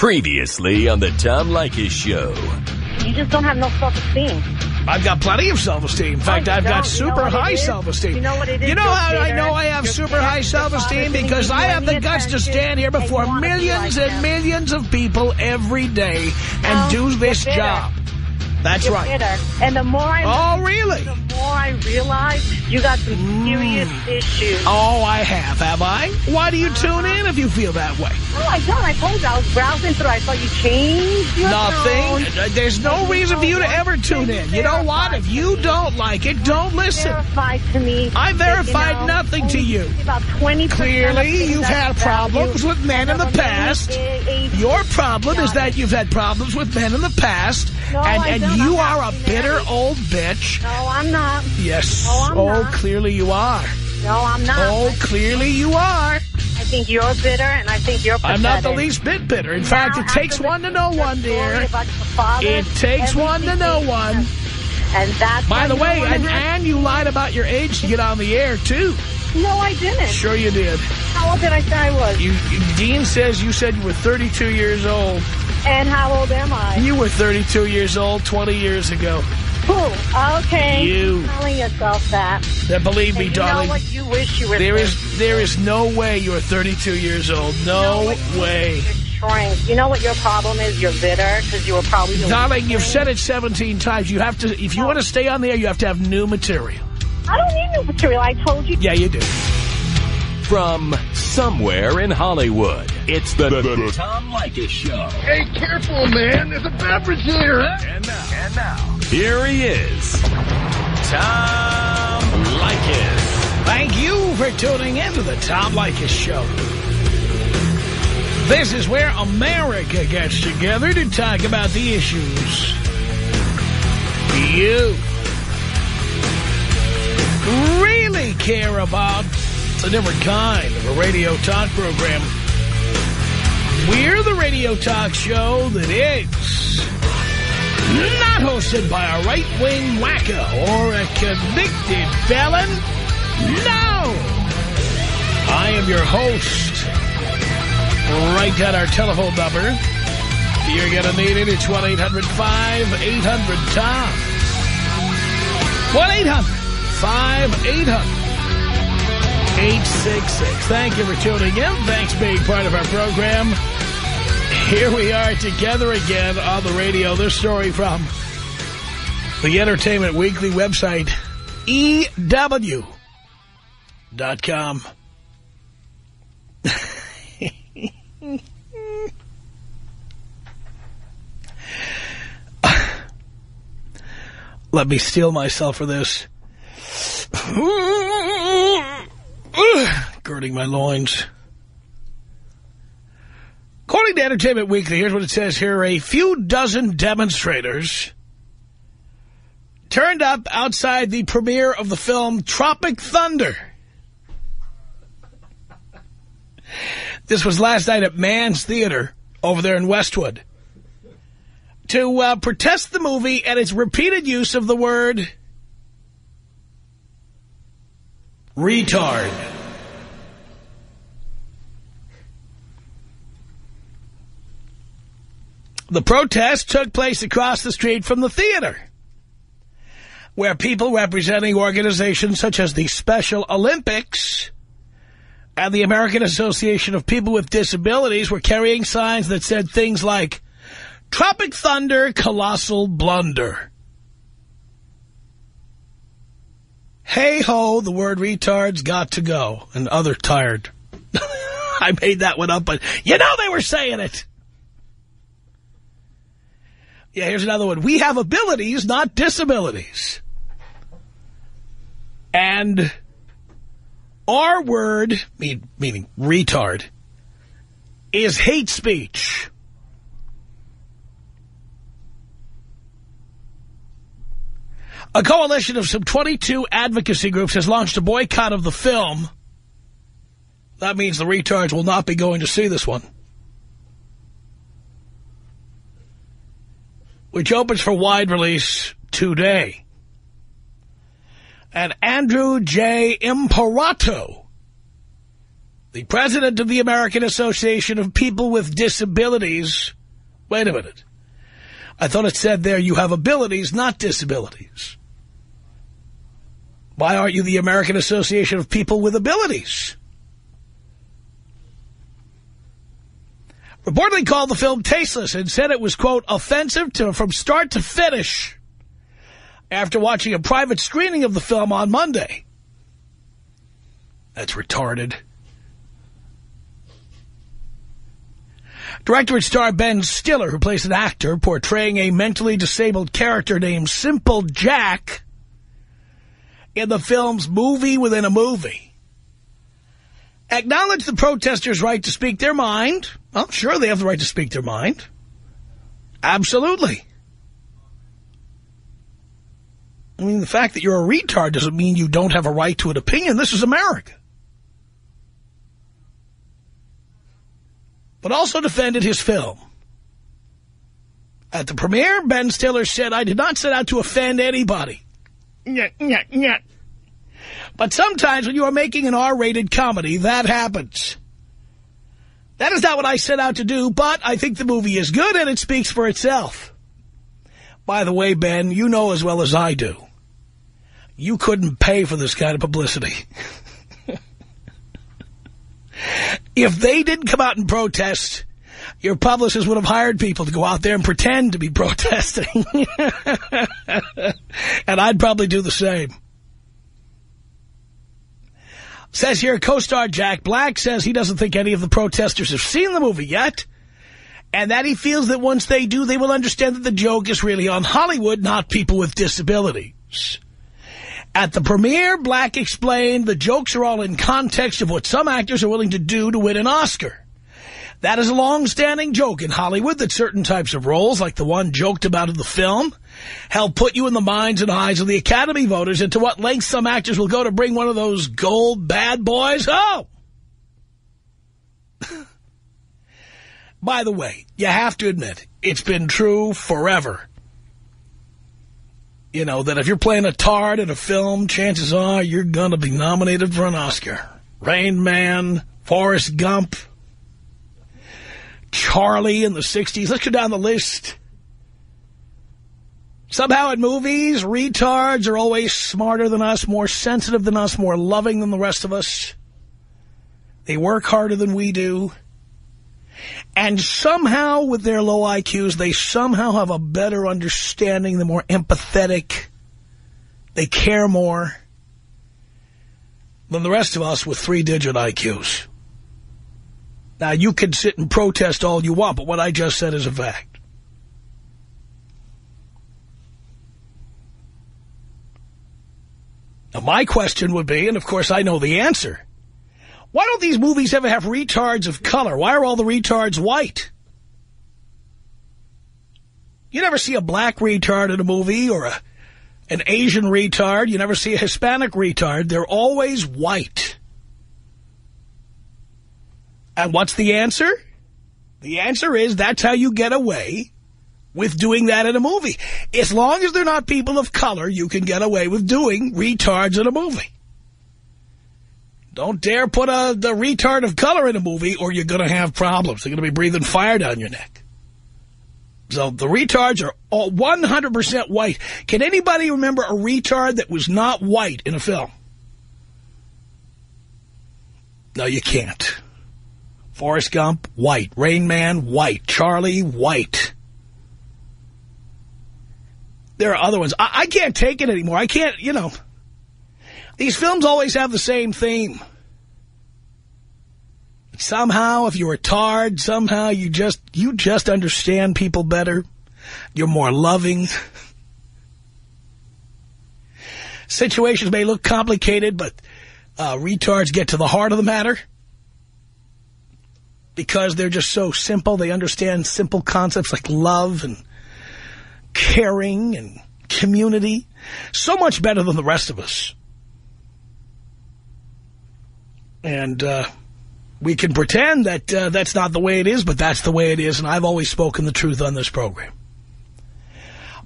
Previously on the Tom Leykis Show. You just don't have no self-esteem. I've got plenty of self-esteem. In fact, I've got super high self-esteem. You know what it is? You know how I know I have super high self-esteem? Because I have the guts to stand here before millions and millions of people every day and do this job. That's right. Bitter. And the more I really? The more I realize you got some serious issues. Oh, I have I? Why do you tune in if you feel that way? No, I don't. I told you. I was browsing through. I thought you changed your Nothing. tone. There's no reason for you to ever tune in. You know what? If you don't like it, don't listen. Verified to me. I verified nothing to you. About 20%. Clearly, you've had problems with men in the past. Your problem is that you've had problems with men in the past. And you are a bitter old bitch. No, I'm not. Yes. No, I'm not. Clearly you are. No, I'm not. Oh, clearly you are. I think you're bitter, and I think you're pathetic. I'm not the least bit bitter. In fact, it takes one to know one, dear. It takes one to know one. And that's by the way, and you lied about your age to get on the air, too. No, I didn't. Sure you did. How old did I say I was? Dean says you said you were 32 years old. And how old am I? You were 32 years old 20 years ago. Who? Okay. You. You're telling yourself that. Then believe me, darling. You know what? You wish you were there is no way you're 32 years old. No way. You know what your problem is? You're bitter because you were probably... Darling, you've said it 17 times. You have to, if you want to stay on there, you have to have new material. I don't need new material. I told you. Yeah, you do. From somewhere in Hollywood, it's the Tom Leykis Show. Hey, careful, man. There's a beverage here, huh? And now, here he is, Tom Leykis. Thank you for tuning in to the Tom Leykis Show. This is where America gets together to talk about the issues you really care about. It's a different kind of a radio talk program. We're the radio talk show that is not hosted by a right-wing wacko or a convicted felon. No! I am your host. Write down our telephone number. You're going to need it. It's 1-800-5800-TOM. 1-800-5800-866. Thank you for tuning in. Thanks for being part of our program. Here we are together again on the radio. This story from the Entertainment Weekly website, EW.com. Let me steel myself for this. Girding my loins. According to Entertainment Weekly, here's what it says here. A few dozen demonstrators turned up outside the premiere of the film Tropic Thunder. This was last night at Mann's Theater over there in Westwood. To protest the movie and its repeated use of the word retard. The protest took place across the street from the theater, where people representing organizations such as the Special Olympics and the American Association of People with Disabilities were carrying signs that said things like, Tropic Thunder, colossal blunder. Hey-ho, the word retards got to go, and other tired. I made that one up, but you know they were saying it. Yeah, here's another one. We have abilities, not disabilities. And our word, meaning retard, is hate speech. A coalition of some 22 advocacy groups has launched a boycott of the film. That means the retards will not be going to see this one, which opens for wide release today. And Andrew J. Imparato The president of the American Association of People with Disabilities. Wait a minute. I thought it said there you have abilities, not disabilities. Why aren't you the American Association of People with Abilities? Reportedly called the film tasteless and said it was, quote, offensive from start to finish after watching a private screening of the film on Monday. That's retarded. Director and star Ben Stiller, who plays an actor portraying a mentally disabled character named Simple Jack in the film's Movie Within a Movie, acknowledged the protesters' right to speak their mind. Well, sure, they have the right to speak their mind. Absolutely. I mean, the fact that you're a retard doesn't mean you don't have a right to an opinion. This is America. But also defended his film. At the premiere, Ben Stiller said, I did not set out to offend anybody. But sometimes when you are making an R-rated comedy, that happens. That is not what I set out to do, but I think the movie is good and it speaks for itself. By the way, Ben, you know as well as I do, you couldn't pay for this kind of publicity. If they didn't come out and protest, your publicist would have hired people to go out there and pretend to be protesting. And I'd probably do the same. Says here, co-star Jack Black says he doesn't think any of the protesters have seen the movie yet, and that he feels that once they do, they will understand that the joke is really on Hollywood, not people with disabilities. At the premiere, Black explained the jokes are all in context of what some actors are willing to do to win an Oscar. That is a long-standing joke in Hollywood that certain types of roles, like the one joked about in the film, help put you in the minds and eyes of the Academy voters and to what lengths some actors will go to bring one of those gold bad boys home. By the way, you have to admit, it's been true forever. You know, that if you're playing a tard in a film, chances are you're going to be nominated for an Oscar. Rain Man, Forrest Gump, Charlie in the 60s. Let's go down the list. Somehow in movies, retards are always smarter than us, more sensitive than us, more loving than the rest of us. They work harder than we do. And somehow, with their low IQs, they somehow have a better understanding. They're more empathetic. They care more than the rest of us with 3-digit IQs. Now, you can sit and protest all you want, but what I just said is a fact. Now, my question would be, and of course I know the answer, why don't these movies ever have retards of color? Why are all the retards white? You never see a black retard in a movie or an Asian retard. You never see a Hispanic retard. They're always white. And what's the answer? The answer is that's how you get away with doing that in a movie. As long as they're not people of color, you can get away with doing retards in a movie. Don't dare put the retard of color in a movie or you're going to have problems. They're going to be breathing fire down your neck. So the retards are all 100% white. Can anybody remember a retard that was not white in a film? No, you can't. Forrest Gump, white. Rain Man, white. Charlie, white. There are other ones. I can't take it anymore. I can't, you know. These films always have the same theme. Somehow, if you're a tard, somehow you just understand people better. You're more loving. Situations may look complicated, but retards get to the heart of the matter. Because they're just so simple. They understand simple concepts like love and caring and community. So much better than the rest of us. And we can pretend that that's not the way it is, but that's the way it is, and I've always spoken the truth on this program.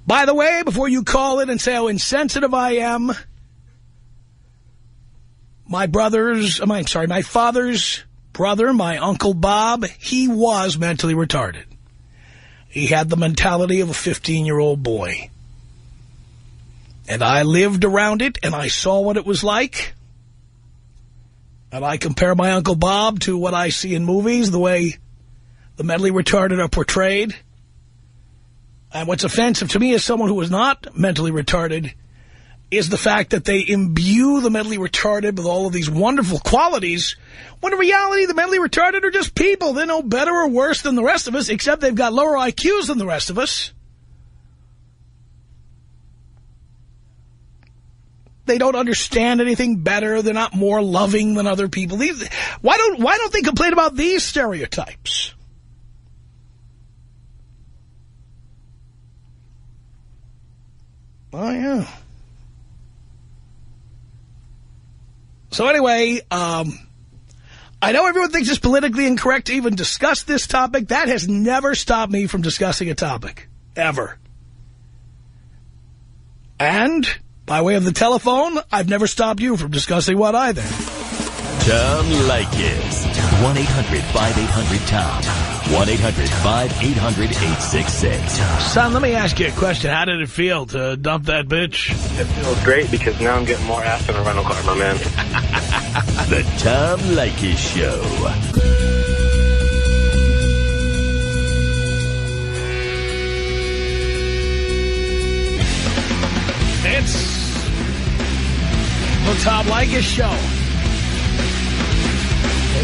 By the way, before you call in and say how insensitive I am, my father's brother, my Uncle Bob, he was mentally retarded. He had the mentality of a 15-year-old boy. And I lived around it, and I saw what it was like. And I compare my Uncle Bob to what I see in movies, the way the mentally retarded are portrayed. And what's offensive to me as someone who is not mentally retarded is the fact that they imbue the mentally retarded with all of these wonderful qualities, when in reality the mentally retarded are just people. They're no better or worse than the rest of us, except they've got lower IQs than the rest of us. They don't understand anything better. They're not more loving than other people. Why don't they complain about these stereotypes? Oh, yeah. So anyway, I know everyone thinks it's politically incorrect to even discuss this topic. That has never stopped me from discussing a topic. Ever. And by way of the telephone, I've never stopped you from discussing what either. Tom Leykis. 1-800-5800-TOM. 1-800-5800-866. Son, let me ask you a question. How did it feel to dump that bitch? It feels great because now I'm getting more ass than a rental car, my man. The Tom Leykis Show. It's the Tom Leykis Show.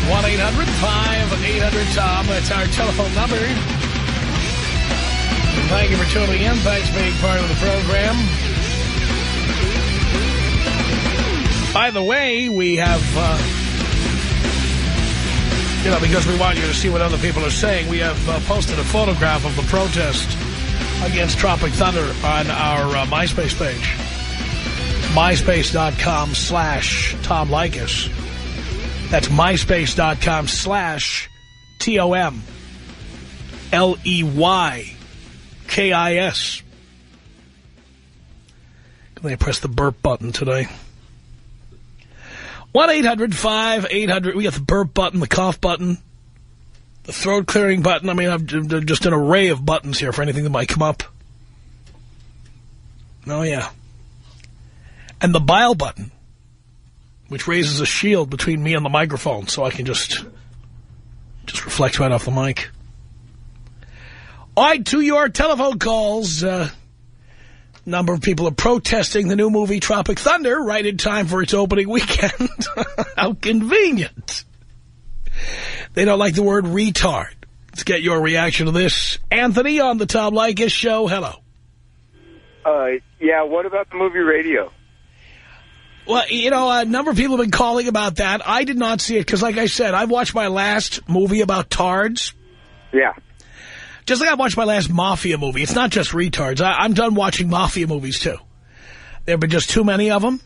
1-800-5800-TOM. That's our telephone number. Thank you for tuning in. Thanks for being part of the program. By the way, we have, because we want you to see what other people are saying, we have posted a photograph of the protest against Tropic Thunder on our MySpace page. MySpace.com/Tom Leykis. That's MySpace.com/TOMLEYKIS. Can I press the burp button today? 1-800-5800. We got the burp button, the cough button, the throat clearing button. I mean, I've just an array of buttons here for anything that might come up. Oh, yeah. And the bile button, which raises a shield between me and the microphone so I can just reflect right off the mic. All right, to your telephone calls. Number of people are protesting the new movie Tropic Thunder right in time for its opening weekend. How convenient. They don't like the word retard. Let's get your reaction to this. Anthony on the Tom Leykis Show. Hello. Yeah, what about the movie Radio? Well, a number of people have been calling about that. I did not see it because, like I said, I've watched my last movie about tards. Yeah. Just like I watched my last Mafia movie. It's not just retards. I'm done watching Mafia movies, too. There have been just too many of them.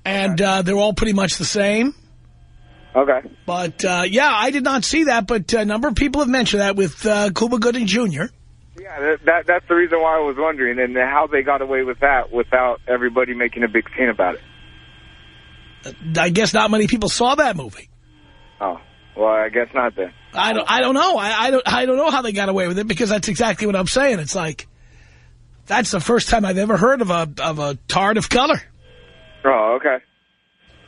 And they're all pretty much the same. Okay. But, yeah, I did not see that. But a number of people have mentioned that with Cuba Gooding Jr. Yeah, that's the reason why I was wondering, and how they got away with that without everybody making a big scene about it. I guess not many people saw that movie. Oh, well, I guess not then. I don't know. I don't know how they got away with it, because that's exactly what I'm saying. It's like, that's the first time I've ever heard of a tard of color. Oh, okay.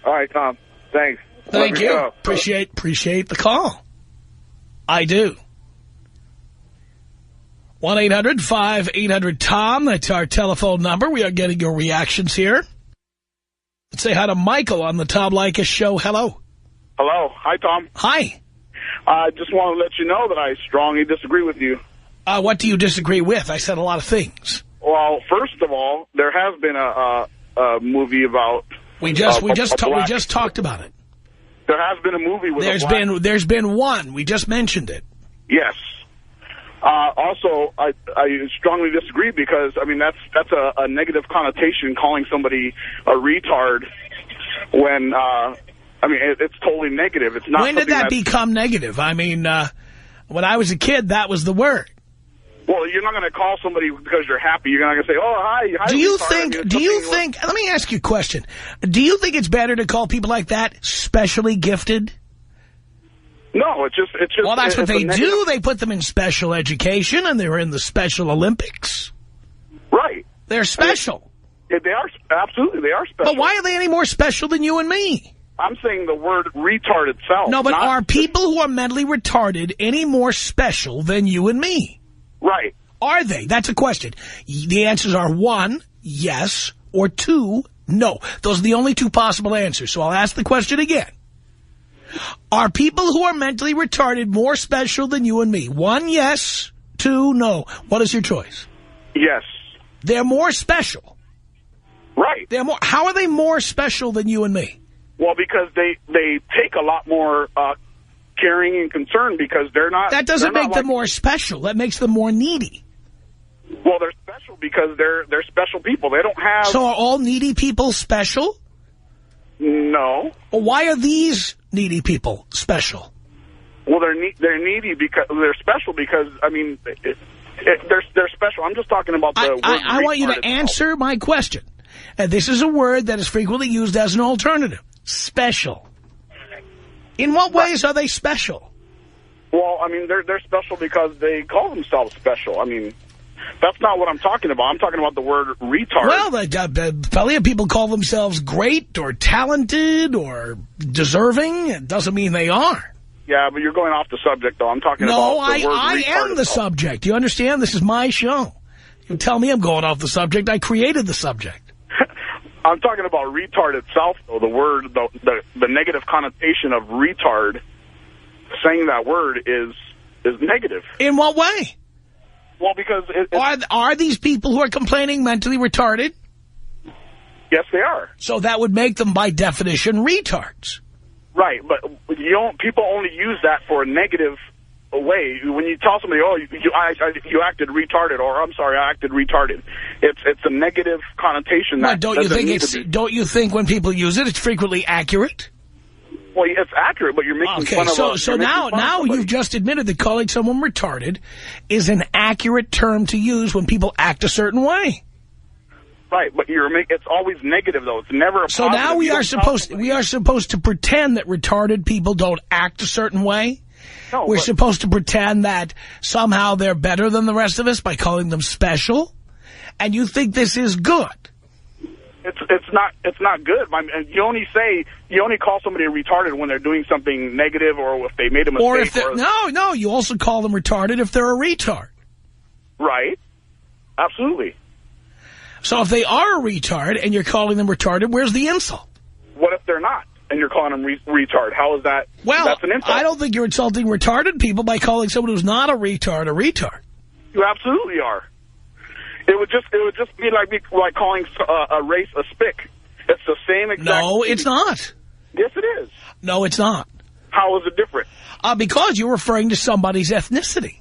All right, Tom. Thanks. Thank you. Appreciate the call. I do. 1-800-5800-TOM. That's our telephone number. We are getting your reactions here. Let's say hi to Michael on the Tom Leykis Show. Hello. Hello. Hi, Tom. Hi. I just want to let you know that I strongly disagree with you. What do you disagree with? I said a lot of things. Well, first of all, there has been a movie about... We just talked about it. There has been a movie with There's been one. We just mentioned it. Yes. Also, I strongly disagree because, I mean, that's a negative connotation, calling somebody a retard when, I mean, it's totally negative. It's not. When did that become negative? I mean, when I was a kid, that was the word. Well, you're not going to call somebody because you're happy. You're not going to say, oh, hi. Do you think, let me ask you a question. Do you think it's better to call people like that specially gifted No, it's just. Well, that's what they do. They put them in special education, and they're in the Special Olympics. Right. They're special. They are, absolutely, they are special. But why are they any more special than you and me? I'm saying the word retard itself. No, but are people who are mentally retarded any more special than you and me? Right. Are they? That's a question. The answers are 1, yes, or 2, no. Those are the only 2 possible answers. So I'll ask the question again. Are people who are mentally retarded more special than you and me? 1, yes, 2, no. What is your choice? Yes. They're more special. Right. They're more. How are they more special than you and me? Well, because they take a lot more caring and concern because they're not... That doesn't make them more special. That makes them more needy. Well, they're special because they're special people. They don't have... So are all needy people special? No. Well, why are these needy people special? Well, they're needy because they're special because, I mean, they're special. I'm just talking about the word I want you to answer my question. And this is a word that is frequently used as an alternative. Special. In what ways are they special? Well, I mean, they're special because they call themselves special. I mean, that's not what I'm talking about. I'm talking about the word retard. Well, plenty of people call themselves great or talented or deserving. It doesn't mean they are. Yeah, but you're going off the subject, though. I'm talking about the word retard. No, I am the subject. You understand? This is my show. You tell me I'm going off the subject. I created the subject. I'm talking about retard itself, though. The word, the negative connotation of retard, saying that word is negative. In what way? Well, because... Are these people who are complaining mentally retarded? Yes, they are. So that would make them, by definition, retards. Right, but people only use that for a negative way. When you tell somebody, oh, you acted retarded, or I'm sorry, I acted retarded, it's a negative connotation. That don't you think when people use it, it's frequently accurate? Well, it's accurate, but you're making fun of... So now you've just admitted that calling someone retarded is an accurate term to use when people act a certain way. Right, but it's always negative, though. It's never a positive. So now we are supposed to pretend that retarded people don't act a certain way? No, we're supposed to pretend that somehow they're better than the rest of us by calling them special? And you think this is good? It's not good. You only call somebody retarded when they're doing something negative or if they made a mistake. No, you also call them retarded if they're a retard. Right. Absolutely. So if they are a retard and you're calling them retarded, where's the insult? What if they're not and you're calling them retard? How is that? Well, that's an insult. I don't think you're insulting retarded people by calling someone who's not a retard a retard. You absolutely are. It would just be like calling a race a spick. It's the same exact... No, it's not. Yes, it is. No, it's not. How is it different? Because you're referring to somebody's ethnicity.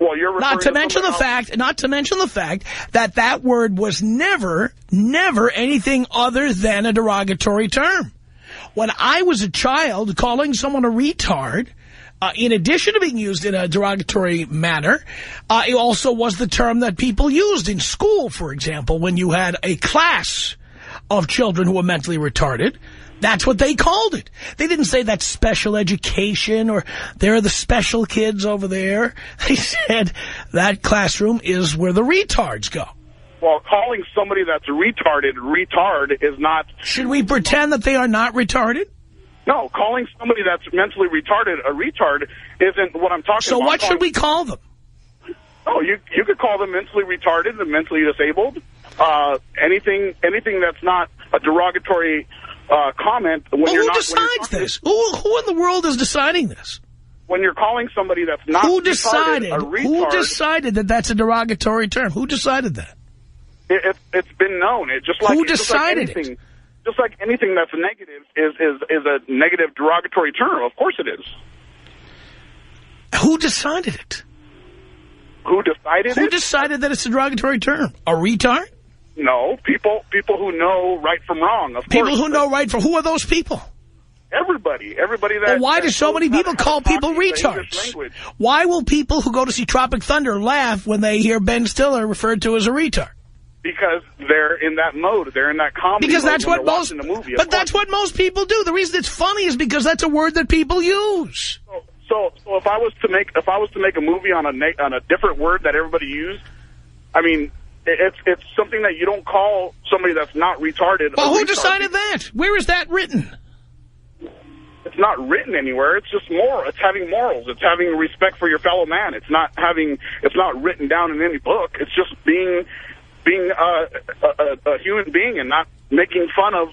Well, you're referring not to mention the fact that word was never anything other than a derogatory term. When I was a child, calling someone a retard, in addition to being used in a derogatory manner, it also was the term that people used in school, for example, when you had a class of children who were mentally retarded. That's what they called it. They didn't say that's special education or there are the special kids over there. They said that classroom is where the retards go. Well, calling somebody that's retarded retard is not... Should we pretend that they are not retarded? No, calling somebody that's mentally retarded a retard isn't what I'm talking about. So what should we call them? Oh, you could call them mentally retarded and mentally disabled. Anything that's not a derogatory... comment when who decides this? Who in the world is deciding this? When you're calling somebody that's not who decided? A retard, who decided that that's a derogatory term? Who decided that? It's been known. Who decided it? Just like anything that's negative is a negative derogatory term. Of course it is. Who decided it? Who decided it? Who decided that it's a derogatory term? A retard? No, people who know right from wrong, of course. People who know right from... Who are those people? Everybody that... Well, why do so many people call people retards? Why will people who go to see Tropic Thunder laugh when they hear Ben Stiller referred to as a retard? Because they're in that mode. They're in that comedy because mode that's what most... movie, but that's what most people do. The reason it's funny is because that's a word that people use. So So if I was to make a movie on a different word that everybody used, I mean, it's something that you don't call somebody that's not retarded. Well, who decided that? Where is that written? It's not written anywhere. It's just moral. It's having morals. It's having respect for your fellow man. It's not written down in any book. It's just being a human being and not making fun of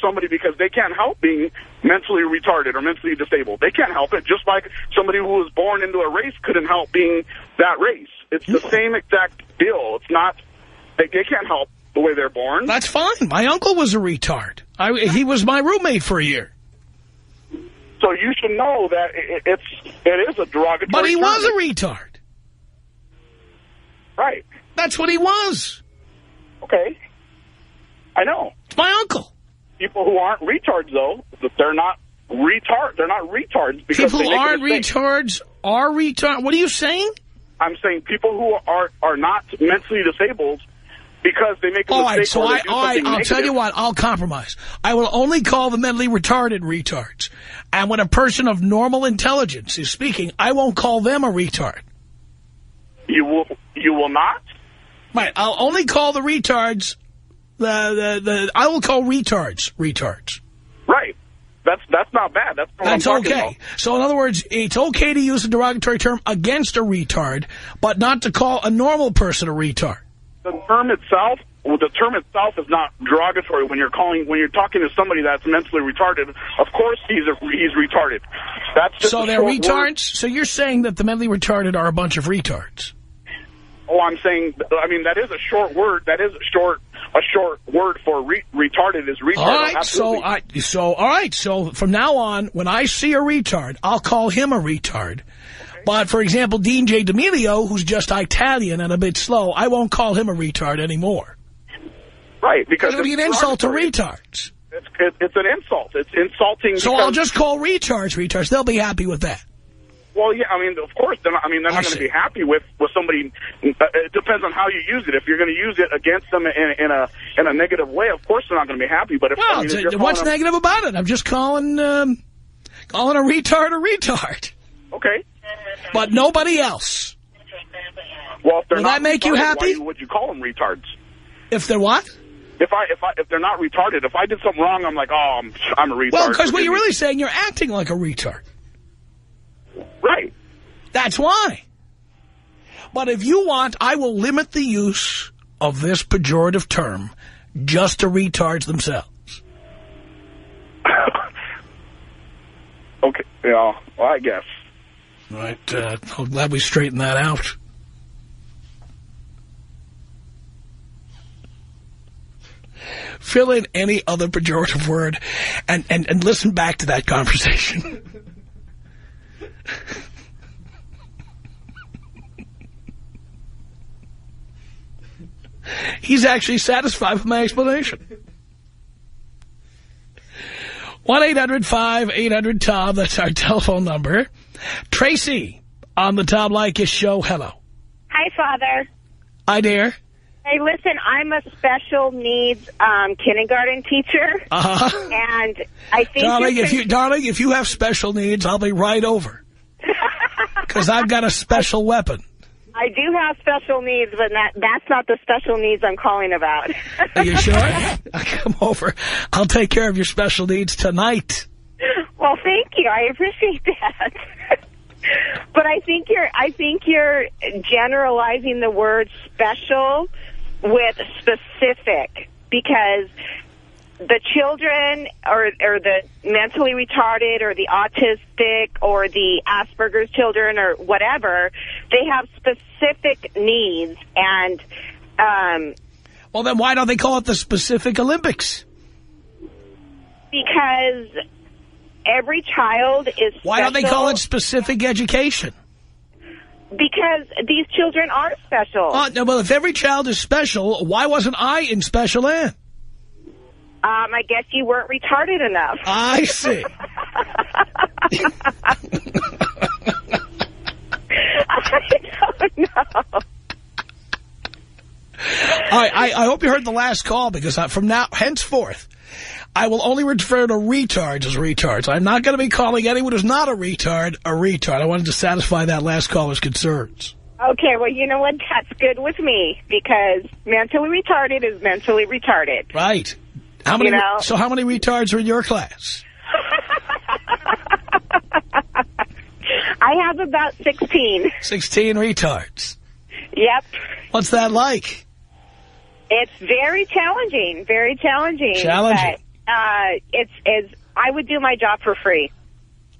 somebody because they can't help being mentally retarded or mentally disabled. They can't help it, just like somebody who was born into a race couldn't help being that race. It's the same exact deal. It's not, they can't help the way they're born. That's fine. My uncle was a retard. He was my roommate for a year. So you should know that it is a derogatory But he term. was a retard. Right. That's what he was. Okay. I know. It's my uncle. People who aren't retards, though, they're not retards. They're not retards because people who aren't retards are retards. What are you saying? I'm saying people who are not mentally disabled because they make a mistake. All right, I'll tell you what. I'll compromise. I will only call the mentally retarded retards. And when a person of normal intelligence is speaking, I won't call them a retard. You will not? Right. I'll only call the retards. I will call retards. Right. That's not bad. That's okay. About. So in other words, it's okay to use a derogatory term against a retard, but not to call a normal person a retard. The term itself is not derogatory when you're talking to somebody that's mentally retarded. Of course he's retarded. That's just so they're retards. Word. So you're saying that the mentally retarded are a bunch of retards. Oh, I'm saying, I mean, that is a short word. That is a short word for retarded is retard. All right, so from now on, when I see a retard, I'll call him a retard. Okay. But, for example, Dean J. D'Amelio, who's just Italian and a bit slow, I won't call him a retard anymore. Right, because it would be an insult to retards. It's an insult. It's insulting. So I'll just call retards. They'll be happy with that. Well, yeah, I mean, of course, they're not going to be happy with somebody. It depends on how you use it. If you're going to use it against them in a negative way, of course they're not going to be happy. But what's negative about it? I'm just calling a retard a retard. Okay. But nobody else. Well, if they're Will not that make you happy? Why would you call them retards? If they're what? If they're not retarded, if I did something wrong, I'm like, oh, I'm a retard. Well, because what you're really saying, you're acting like a retard. Right. That's why. But if you want, I will limit the use of this pejorative term just to retards themselves. Okay. Yeah, well, I guess. All right. I'm glad we straightened that out. Fill in any other pejorative word and listen back to that conversation. He's actually satisfied with my explanation. 1-800-5800-TOM. That's our telephone number. Tracy on the Tom Leykis show. Hello. Hi, Father. Hi, dear. Hey, listen, I'm a special needs kindergarten teacher. Uh-huh. And I think... Darling, if you have special needs, I'll be right over. Because I've got a special weapon. I do have special needs, but that's not the special needs I'm calling about. Are you sure? I'll come over. I'll take care of your special needs tonight. Well, thank you. I appreciate that. But I think you're generalizing the word special with specific, because the children or the mentally retarded or the autistic or the Asperger's children or whatever, they have specific needs. And well, then why don't they call it the Specific Olympics? Because every child is special. Why don't they call it specific education? Because these children are special. No, well, if every child is special, why wasn't I in special ed? I guess you weren't retarded enough. I see. I don't know. I hope you heard the last call, because from now henceforth, I will only refer to retards as retards. I'm not going to be calling anyone who's not a retard. I wanted to satisfy that last caller's concerns. Okay, well, you know what? That's good with me, because mentally retarded is mentally retarded. Right. How many? So how many retards are in your class? I have about 16. 16 retards. Yep. What's that like? It's very challenging. Very challenging. Challenging. But, I would do my job for free.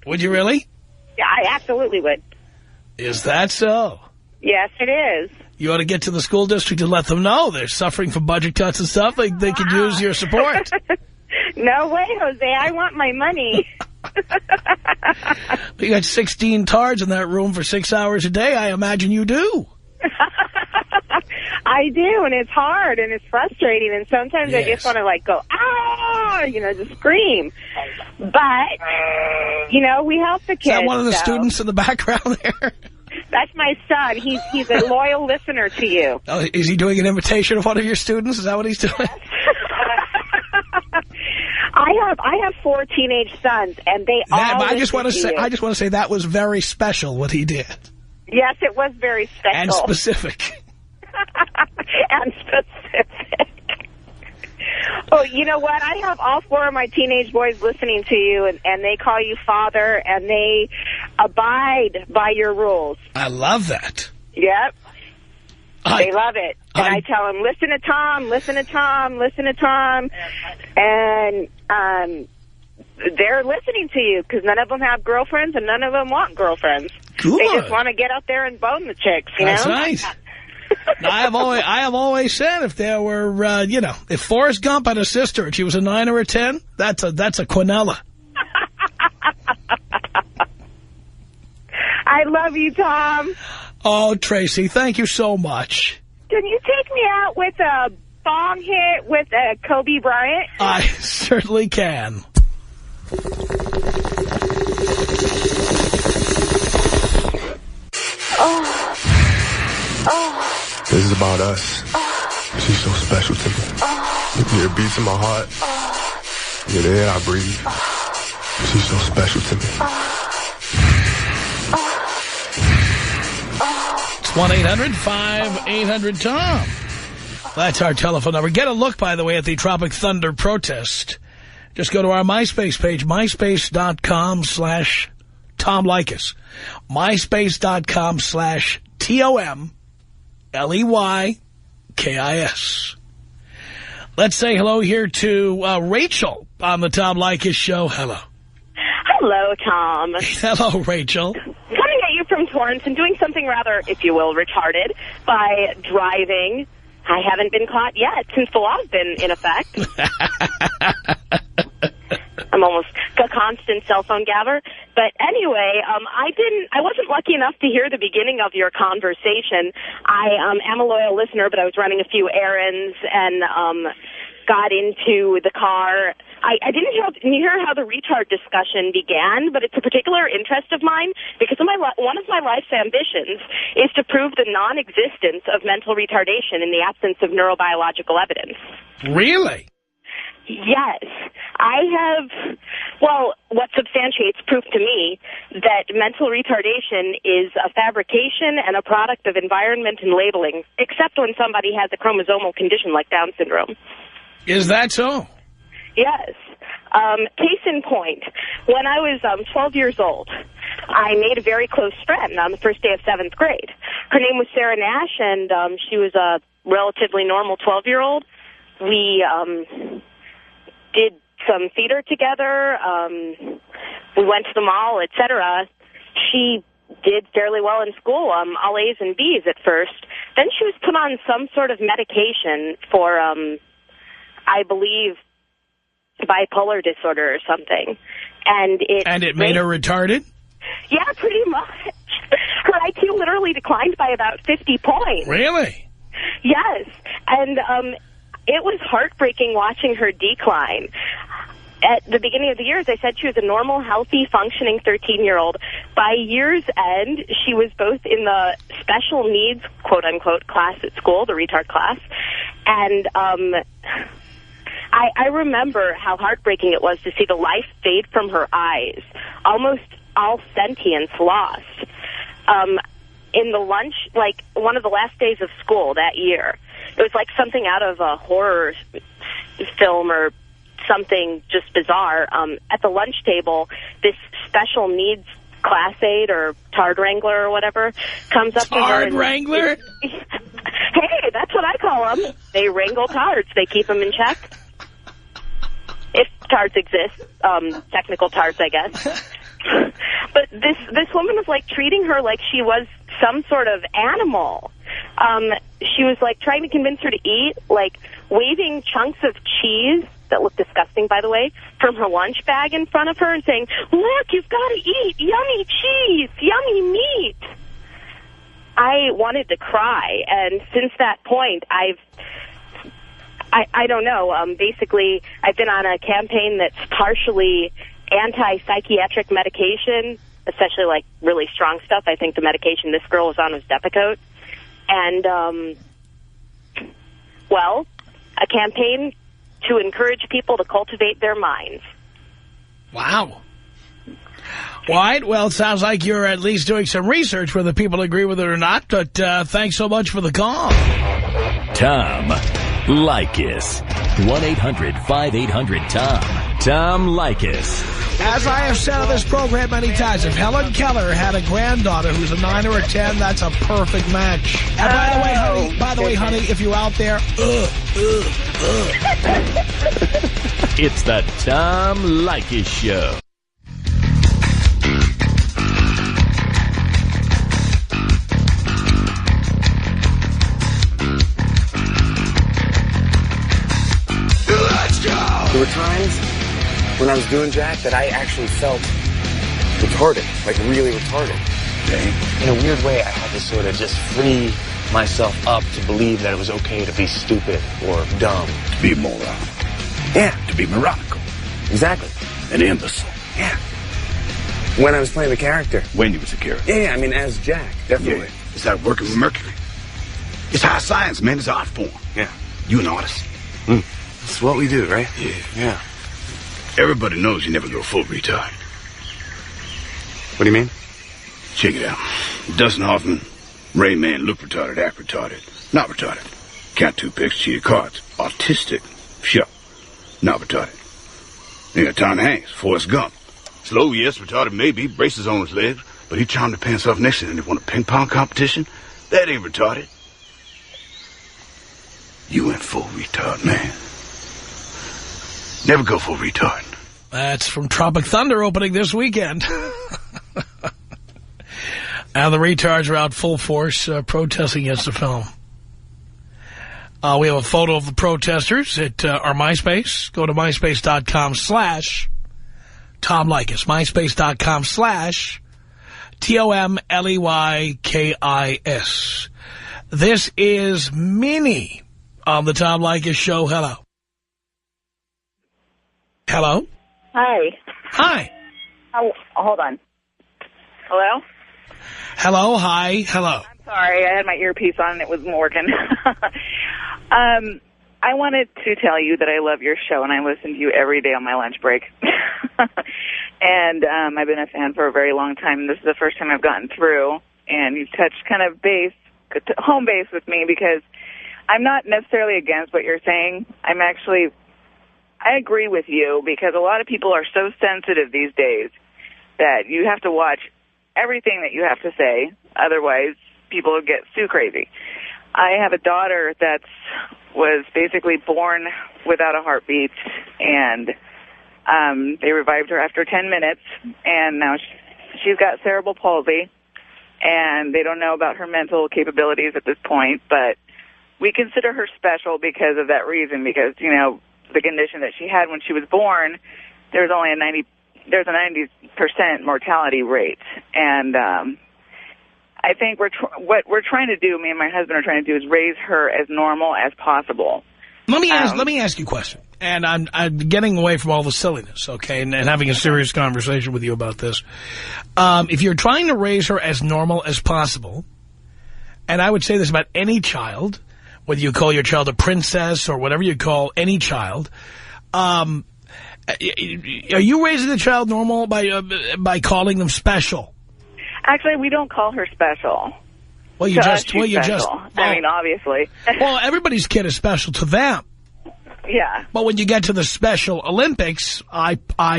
Would you really? Yeah, I absolutely would. Is that so? Yes, it is. You ought to get to the school district and let them know they're suffering from budget cuts and stuff. They could use your support. No way, Jose. I want my money. You got 16 tards in that room for 6 hours a day. I imagine you do. I do, and it's hard, and it's frustrating, and sometimes I just want to, like, go, ah, just scream. But, we help the kids. Is that one of the students in the background there? That's my son. He's a loyal listener to you. Oh, is he doing an imitation of one of your students? Is that what he's doing? I have 4 teenage sons, and they all. I just want to say that was very special what he did. Yes, it was very special and specific. and specific. Oh, you know what? I have all 4 of my teenage boys listening to you, and they call you father, and they abide by your rules. I love that. Yep. They love it. And I tell them, listen to Tom, listen to Tom, listen to Tom. And they're listening to you, because none of them have girlfriends and none of them want girlfriends. Good. They just want to get out there and bone the chicks, That's right. I have always said if there were, if Forrest Gump had a sister and she was a 9 or a 10, that's a Quinella. I love you, Tom. Oh, Tracy, thank you so much. Can you take me out with a bong hit with Kobe Bryant? I certainly can. This is about us. She's so special to me. You're the beats in my heart. You're the air I breathe. She's so special to me. It's 1-800-5800-TOM. That's our telephone number. Get a look, by the way, at the Tropic Thunder protest. Just go to our MySpace page, myspace.com/Tom Leykis. myspace.com/TOMLEYKIS. Let's say hello here to Rachel on the Tom Leykis show. Hello. Hello, Tom. Hello, Rachel. Coming at you from Torrance and doing something rather, if you will, retarded by driving. I haven't been caught yet since the law's been in effect. I'm almost a constant cell phone gabber. But anyway, I wasn't lucky enough to hear the beginning of your conversation. I am a loyal listener, but I was running a few errands and got into the car. I didn't hear how the retard discussion began, but it's a particular interest of mine because one of my life's ambitions is to prove the non-existence of mental retardation in the absence of neurobiological evidence. Really? Yes. What substantiates proof to me that mental retardation is a fabrication and a product of environment and labeling, except when somebody has a chromosomal condition like Down syndrome. Is that so? Yes. Case in point, when I was 12 years old, I made a very close friend on the first day of 7th grade. Her name was Sarah Nash, and she was a relatively normal 12-year-old. We did some theater together. We went to the mall, etc. She did fairly well in school, all A's and B's at first. Then she was put on some sort of medication for, I believe, bipolar disorder or something. And it made her retarded? Yeah, pretty much. Her IQ literally declined by about 50 points. Really? Yes. And it was heartbreaking watching her decline. At the beginning of the year, as I said, she was a normal, healthy, functioning 13-year-old. By year's end, she was both in the special needs, quote-unquote, class at school, the retard class, and I remember how heartbreaking it was to see the life fade from her eyes, almost all sentience lost. In the lunch, like one of the last days of school that year, it was like something out of a horror film or something just bizarre. At the lunch table, this special needs class aide or Tard Wrangler or whatever comes up to her. Tard Wrangler? Hey, that's what I call them. They wrangle tards. They keep them in check. If tards exist. Technical tards, I guess. But this woman was like treating her like she was some sort of animal. She was like trying to convince her to eat, like waving chunks of cheese that looked disgusting, by the way, from her lunch bag in front of her and saying, "Look, you've got to eat yummy cheese, yummy meat." I wanted to cry, and since that point, I don't know, basically, I've been on a campaign that's partially anti-psychiatric medication, especially like really strong stuff. I think the medication this girl was on was Depakote. And, well, a campaign to encourage people to cultivate their minds. Wow. All right, well, it sounds like you're at least doing some research whether people agree with it or not, but thanks so much for the call. Tom Leykis. 1-800-5800-TOM. Tom Leykis. As I have said on this program many times, if Helen Keller had a granddaughter who's a 9 or a 10, that's a perfect match. And by the way, honey, if you're out there, It's the Tom Leykis Show. Let's go! There were times when I was doing Jack that I actually felt retarded, like really retarded. Okay. In a weird way, I had to sort of just free myself up to believe that it was okay to be stupid or dumb. To be a moron. Yeah. To be moronical. Exactly. An imbecile. Yeah. When I was playing the character. When you was a character. Yeah, I mean, as Jack, definitely. Yeah. It's like working with Mercury. It's high science, man. It's art form. Yeah. You an artist. That's what we do, right? Yeah. Yeah. Everybody knows you never go full retard. What do you mean? Check it out. Dustin Hoffman, Rain Man, look retarded, act retarded. Not retarded. Count 2 picks, cheated cards. Autistic. Sure. Not retarded. Then got Tom Hanks, Forrest Gump. Slow, yes, retarded maybe, braces on his legs, but he charmed the pants off next to him and they won a ping pong competition. That ain't retarded. You went full retard, man. Never go full retard. That's from Tropic Thunder opening this weekend. And the retards are out full force protesting against the film. We have a photo of the protesters at our MySpace. Go to myspace.com/Tom Leykis. myspace.com/TOMLEYKIS. This is Minnie on the Tom Leykis Show. Hello. Hello. Hi. Hi. Oh, hold on. Hello? Hello. Hi. Hello. I'm sorry. I had my earpiece on and it wasn't working. I wanted to tell you that I love your show and I listen to you every day on my lunch break. And I've been a fan for a very long time. This is the first time I've gotten through. And you've touched kind of home base with me because I'm not necessarily against what you're saying. I agree with you because a lot of people are so sensitive these days that you have to watch everything that you have to say. Otherwise, people will get too crazy. I have a daughter that was basically born without a heartbeat, and they revived her after 10 minutes, and now she's got cerebral palsy, and they don't know about her mental capabilities at this point, but we consider her special because of that reason, because, you know, the condition that she had when she was born, there's only a 90% mortality rate. And I think what we're trying to do, me and my husband are trying to do, is raise her as normal as possible. Let me ask you a question. And I'm getting away from all the silliness, okay, and having a serious conversation with you about this. If you're trying to raise her as normal as possible, and I would say this about any child, whether you call your child a princess or whatever you call any child, Are you raising the child normal by calling them special? Actually, we don't call her special. Well, you just. I mean, obviously. Well, everybody's kid is special to them. Yeah. But when you get to the Special Olympics, I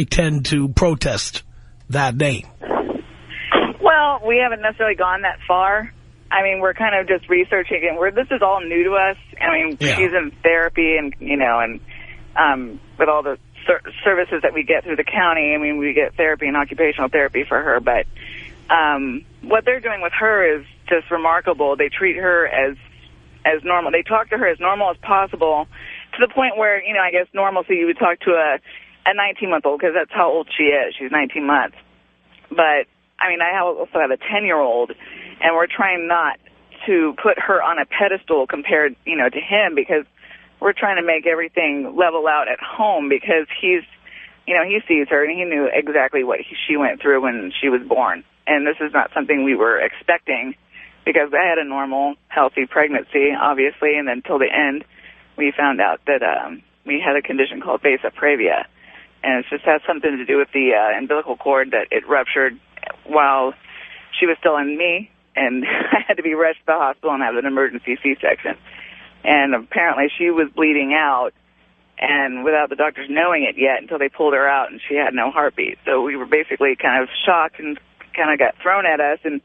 tend to protest that name. Well, we haven't necessarily gone that far. I mean, we're kind of just researching it. This is all new to us. I mean, she's in therapy and, with all the services that we get through the county. I mean, we get therapy and occupational therapy for her. But what they're doing with her is just remarkable. They treat her as normal. They talk to her as normal as possible, to the point where, I guess normalcy you would talk to a 19-month-old, because that's how old she is. She's 19 months. But, I mean, I also have a 10-year-old, and we're trying not to put her on a pedestal compared, to him, because we're trying to make everything level out at home, because he sees her, and he knew exactly what she went through when she was born. And this is not something we were expecting, because I had a normal, healthy pregnancy, obviously, and then till the end, we found out that we had a condition called vasa previa, and it just has something to do with the umbilical cord, that it ruptured while she was still in me, and I had to be rushed to the hospital and have an emergency C-section. And apparently she was bleeding out, and without the doctors knowing it yet, until they pulled her out, and she had no heartbeat. So we were basically kind of shocked and kind of got thrown at us. And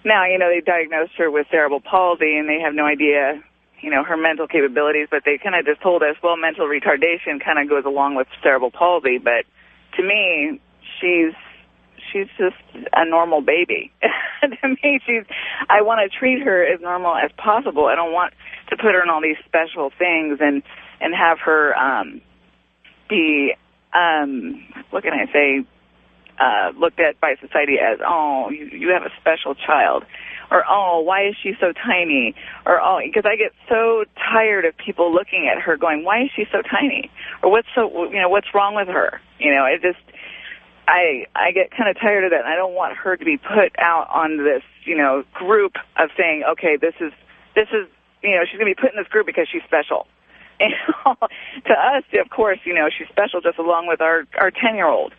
now, they diagnosed her with cerebral palsy, and they have no idea, her mental capabilities, but they kind of just told us, well, mental retardation kind of goes along with cerebral palsy. But to me, she's just a normal baby. To me, I want to treat her as normal as possible. I don't want to put her in all these special things and have her be, what can I say, looked at by society as, oh, you have a special child. Or, oh, why is she so tiny? Or, oh, because I get so tired of people looking at her going, why is she so tiny? Or what's wrong with her? I get kind of tired of that, and I don't want her to be put out on this, group of saying, okay, this is, she's going to be put in this group because she's special. To us, of course, she's special just along with our 10-year-old.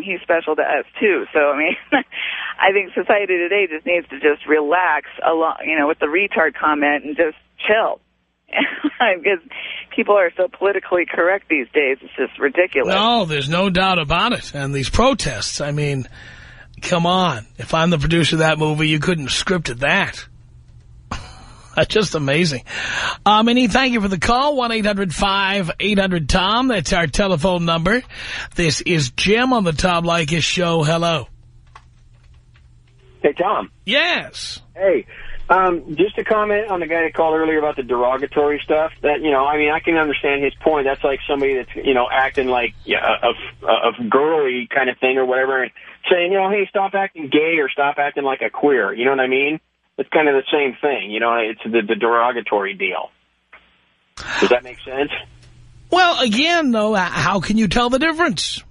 He's special to us, too. So, I mean, I think society today just needs to just relax a lot, with the retard comment and just chill. Because people are so politically correct these days. It's just ridiculous. No, there's no doubt about it. And these protests, I mean, come on. If I'm the producer of that movie, you couldn't have scripted that. That's just amazing. Minnie, thank you for the call. 1-800-5800-TOM. That's our telephone number. This is Jim on the Tom Leykis Show. Hello. Hey, Tom. Yes. Hey, just to comment on the guy that called earlier about the derogatory stuff. That, I can understand his point. That's like somebody that's, acting like a girly kind of thing or whatever, and saying, hey, stop acting gay or stop acting like a queer. You know what I mean? It's kind of the same thing. It's the derogatory deal. Does that make sense? Well, again, though, how can you tell the difference?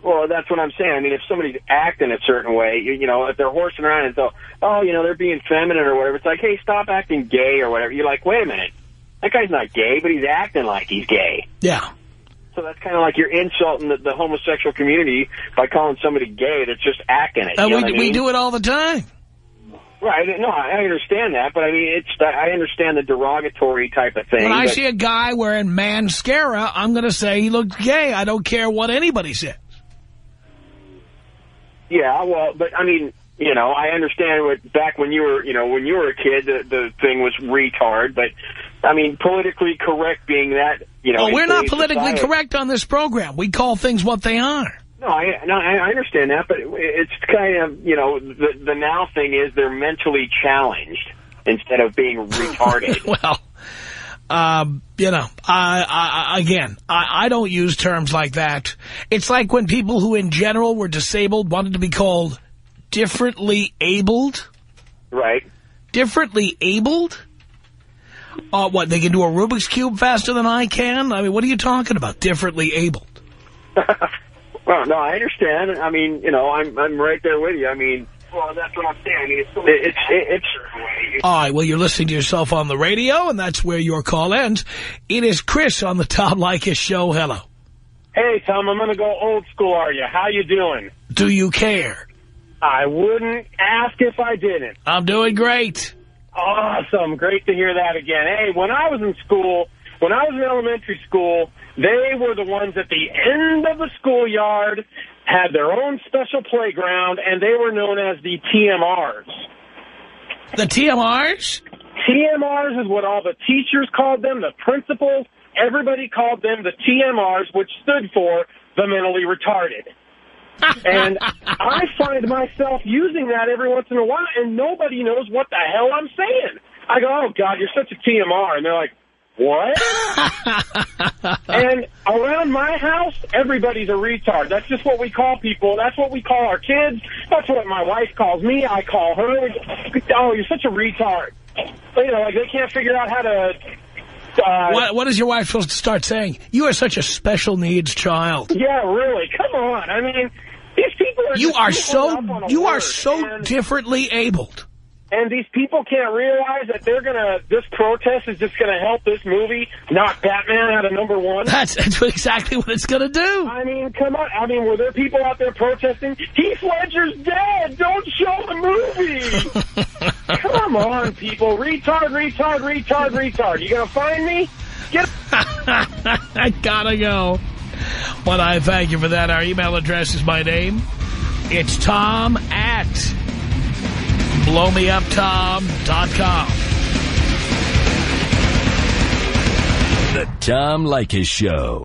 Well, that's what I'm saying. I mean, if somebody's acting a certain way, if they're horsing around and they're being feminine or whatever, it's like, hey, stop acting gay or whatever. You're like, wait a minute. That guy's not gay, but he's acting like he's gay. Yeah. So that's kind of like you're insulting the homosexual community by calling somebody gay that's just acting it. We do it all the time. Right. No, I understand that, but I mean, I understand the derogatory type of thing. When I see a guy wearing mascara, I'm going to say he looks gay. I don't care what anybody says. Yeah, well, but I mean, I understand back when you were a kid, the thing was retard, but I mean, politically correct being that, Oh, we're not politically correct on this program. We call things what they are. No, I understand that, but it's kind of, the now thing is they're mentally challenged instead of being retarded. Well, I don't use terms like that. It's like when people who in general were disabled wanted to be called differently abled. Right. Differently abled? What, they can do a Rubik's Cube faster than I can? I mean, what are you talking about, differently abled? Well, no, I understand. I mean, I'm right there with you. I mean, well, that's what I'm saying. I mean, All right, well, you're listening to yourself on the radio, and that's where your call ends. It is Chris on the Tom Leykis Show. Hello. Hey, Tom, I'm going to go old school, are you? How you doing? Do you care? I wouldn't ask if I didn't. I'm doing great. Awesome. Great to hear that again. Hey, when I was in school, when I was in elementary school, they were the ones at the end of the schoolyard, had their own special playground, and they were known as the TMRs. The TMRs? TMRs is what all the teachers called them, the principals. Everybody called them the TMRs, which stood for the mentally retarded. And I find myself using that every once in a while, and nobody knows what the hell I'm saying. I go, oh, God, you're such a TMR. And they're like, what? And around my house, everybody's a retard. That's just what we call people. That's what we call our kids. That's what my wife calls me. I call her. Oh, you're such a retard. You know, like they can't figure out how to... What is your wife supposed to start saying? You are such a special needs child. Yeah, really. Come on. I mean, these people are... You are so differently abled. And these people can't realize that this protest is just gonna help this movie knock Batman out of #1. That's exactly what it's gonna do. I mean, come on. I mean, were there people out there protesting? Heath Ledger's dead. Don't show the movie. Come on, people. Retard, retard, retard, retard. You gonna find me? Get. I gotta go. But I thank you for that. Our email address is my name. It's Tom@blowmeuptom.com. The Tom Leykis Show.